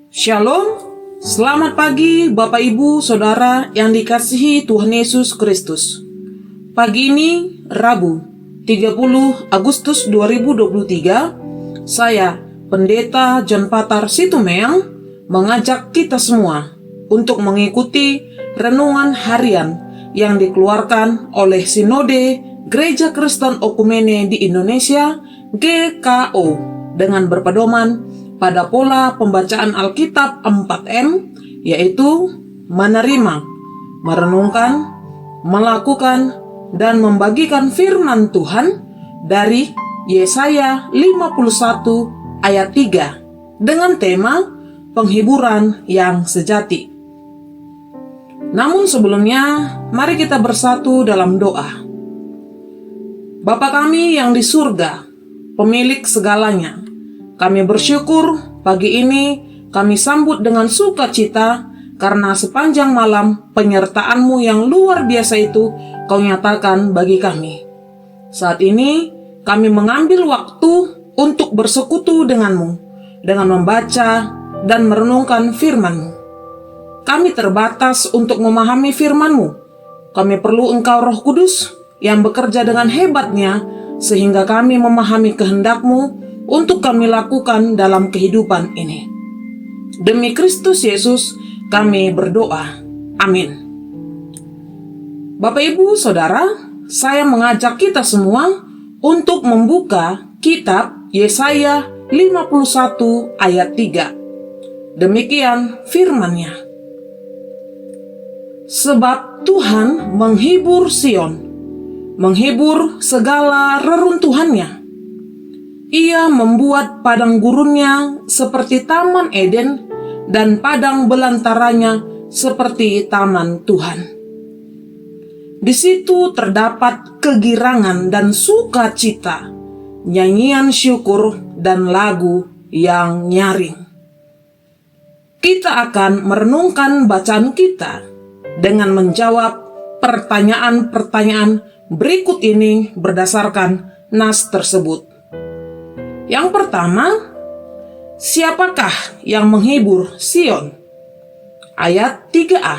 Shalom, selamat pagi Bapak Ibu Saudara yang dikasihi Tuhan Yesus Kristus. Pagi ini Rabu 30 Agustus 2023, saya Pendeta John Patar Situmeang mengajak kita semua untuk mengikuti renungan harian yang dikeluarkan oleh Sinode Gereja Kristen Okumene di Indonesia GKO dengan berpedoman pada pola pembacaan Alkitab 4M, yaitu menerima, merenungkan, melakukan, dan membagikan firman Tuhan dari Yesaya 51 ayat 3 dengan tema penghiburan yang sejati. Namun sebelumnya, mari kita bersatu dalam doa. Bapa kami yang di surga, pemilik segalanya, kami bersyukur pagi ini kami sambut dengan sukacita karena sepanjang malam penyertaan-Mu yang luar biasa itu Kau nyatakan bagi kami. Saat ini kami mengambil waktu untuk bersekutu dengan-Mu dengan membaca dan merenungkan firman-Mu. Kami terbatas untuk memahami firman-Mu. Kami perlu Engkau Roh Kudus yang bekerja dengan hebatnya sehingga kami memahami kehendak-Mu untuk kami lakukan dalam kehidupan ini. Demi Kristus Yesus, kami berdoa. Amin. Bapak Ibu Saudara, saya mengajak kita semua untuk membuka kitab Yesaya 51 ayat 3. Demikian firman-Nya. Sebab Tuhan menghibur Sion, menghibur segala reruntuhannya. Ia membuat padang gurunnya seperti taman Eden dan padang belantaranya seperti taman Tuhan. Di situ terdapat kegirangan dan sukacita, nyanyian syukur dan lagu yang nyaring. Kita akan merenungkan bacaan kita dengan menjawab pertanyaan-pertanyaan berikut ini berdasarkan nas tersebut. Yang pertama, siapakah yang menghibur Sion? Ayat 3a.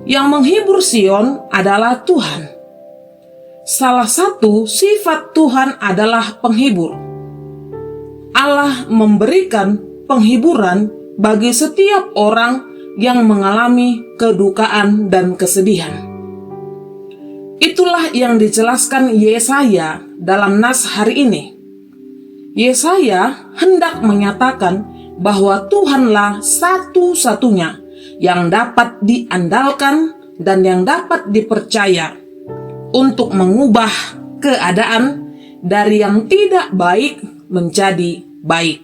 Yang menghibur Sion adalah Tuhan. Salah satu sifat Tuhan adalah penghibur. Allah memberikan penghiburan bagi setiap orang yang mengalami kedukaan dan kesedihan. Itulah yang dijelaskan Yesaya dalam nas hari ini. Yesaya hendak menyatakan bahwa Tuhanlah satu-satunya yang dapat diandalkan dan yang dapat dipercaya untuk mengubah keadaan dari yang tidak baik menjadi baik.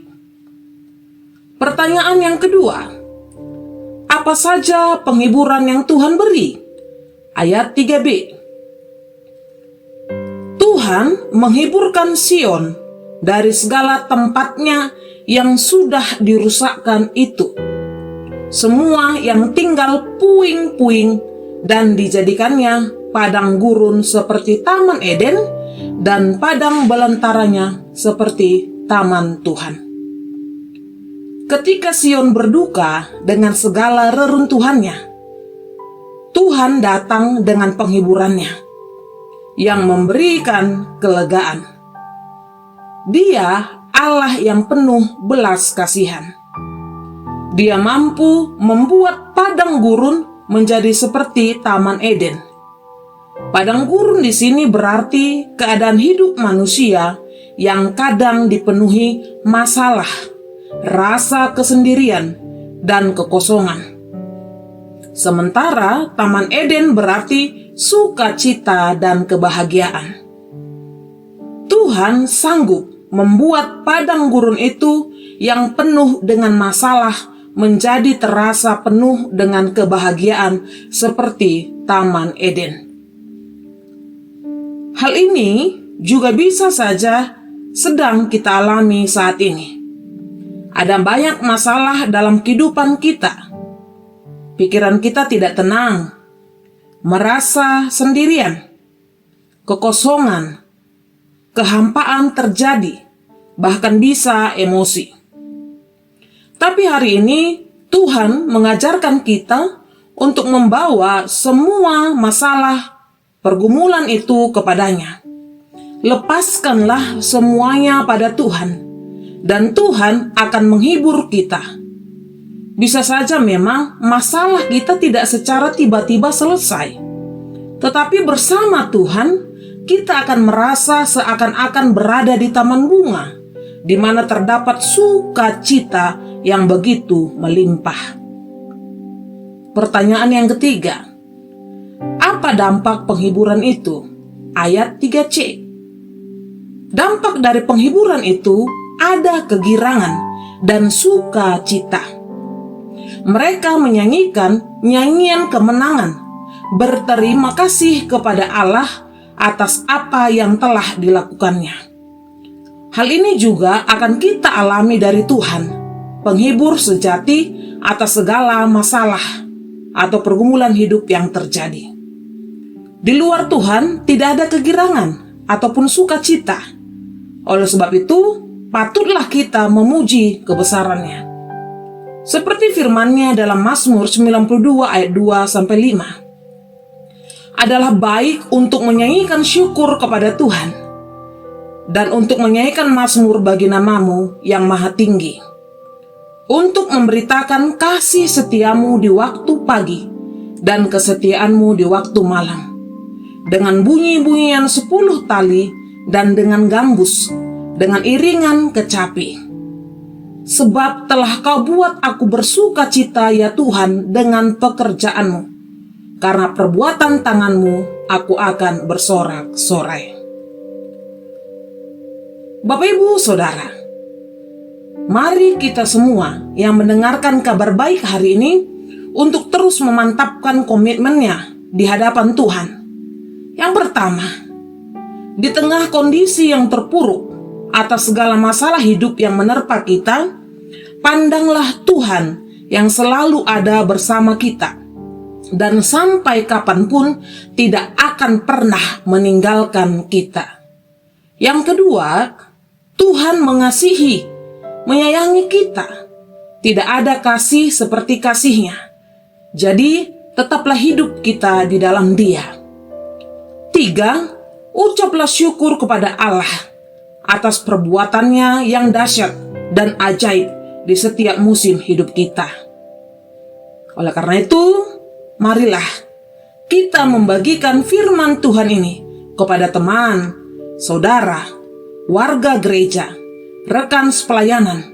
Pertanyaan yang kedua, apa saja penghiburan yang Tuhan beri? Ayat 3b. Tuhan menghiburkan Sion dari segala tempatnya yang sudah dirusakkan itu. Semua yang tinggal puing-puing dan dijadikannya padang gurun seperti taman Eden dan padang belantaranya seperti taman Tuhan. Ketika Sion berduka dengan segala reruntuhannya, Tuhan datang dengan penghiburannya yang memberikan kelegaan. Dia Allah yang penuh belas kasihan. Dia mampu membuat padang gurun menjadi seperti taman Eden. Padang gurun di sini berarti keadaan hidup manusia yang kadang dipenuhi masalah, rasa kesendirian, dan kekosongan. Sementara taman Eden berarti sukacita dan kebahagiaan. Tuhan sanggup membuat padang gurun itu yang penuh dengan masalah menjadi terasa penuh dengan kebahagiaan seperti taman Eden. Hal ini juga bisa saja sedang kita alami saat ini. Ada banyak masalah dalam kehidupan kita. Pikiran kita tidak tenang, merasa sendirian, kekosongan, kehampaan terjadi, bahkan bisa emosi. Tapi hari ini Tuhan mengajarkan kita untuk membawa semua masalah pergumulan itu kepadanya. Lepaskanlah semuanya pada Tuhan, dan Tuhan akan menghibur kita. Bisa saja memang masalah kita tidak secara tiba-tiba selesai, tetapi bersama Tuhan kita akan merasa seakan-akan berada di taman bunga, di mana terdapat sukacita yang begitu melimpah. Pertanyaan yang ketiga, apa dampak penghiburan itu? Ayat 3c. Dampak dari penghiburan itu ada kegirangan dan sukacita. Mereka menyanyikan nyanyian kemenangan, berterima kasih kepada Allah atas apa yang telah dilakukannya. Hal ini juga akan kita alami dari Tuhan, penghibur sejati atas segala masalah atau pergumulan hidup yang terjadi. Di luar Tuhan tidak ada kegirangan ataupun sukacita. Oleh sebab itu, patutlah kita memuji kebesarannya. Seperti firman-Nya dalam Mazmur 92 ayat 2-5. Adalah baik untuk menyanyikan syukur kepada Tuhan dan untuk menyanyikan mazmur bagi nama-Mu yang maha tinggi, untuk memberitakan kasih setiamu di waktu pagi dan kesetiaanmu di waktu malam, dengan bunyi-bunyian 10 tali dan dengan gambus, dengan iringan kecapi. Sebab telah Kau buat aku bersuka cita ya Tuhan dengan pekerjaan-Mu, karena perbuatan tangan-Mu aku akan bersorak-sorai. Bapak, Ibu, Saudara, mari kita semua yang mendengarkan kabar baik hari ini untuk terus memantapkan komitmennya di hadapan Tuhan. Yang pertama, di tengah kondisi yang terpuruk atas segala masalah hidup yang menerpa kita, pandanglah Tuhan yang selalu ada bersama kita dan sampai kapanpun tidak akan pernah meninggalkan kita. Yang kedua, Tuhan mengasihi, menyayangi kita. Tidak ada kasih seperti kasih-Nya. Jadi, tetaplah hidup kita di dalam Dia. 3, ucaplah syukur kepada Allah atas perbuatannya yang dahsyat dan ajaib di setiap musim hidup kita. Oleh karena itu, marilah kita membagikan firman Tuhan ini kepada teman, saudara, warga gereja, rekan sepelayanan,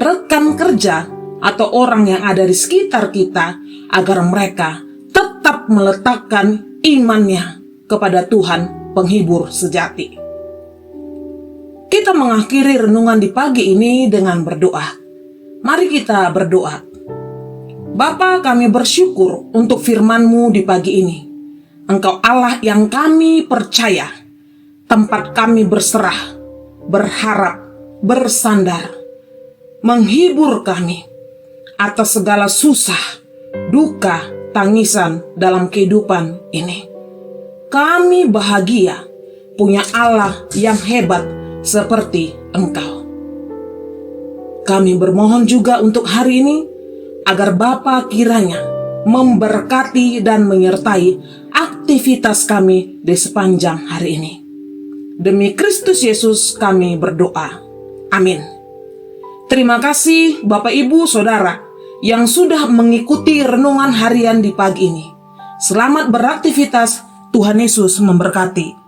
rekan kerja, atau orang yang ada di sekitar kita, agar mereka tetap meletakkan imannya kepada Tuhan penghibur sejati. Kita mengakhiri renungan di pagi ini dengan berdoa. Mari kita berdoa. Bapa, kami bersyukur untuk firman-Mu di pagi ini. Engkau Allah yang kami percaya, tempat kami berserah, berharap, bersandar, menghibur kami atas segala susah, duka, tangisan dalam kehidupan ini. Kami bahagia punya Allah yang hebat seperti Engkau. Kami bermohon juga untuk hari ini agar Bapa kiranya memberkati dan menyertai aktivitas kami di sepanjang hari ini. Demi Kristus Yesus kami berdoa. Amin. Terima kasih Bapak, Ibu, Saudara yang sudah mengikuti renungan harian di pagi ini. Selamat beraktivitas. Tuhan Yesus memberkati.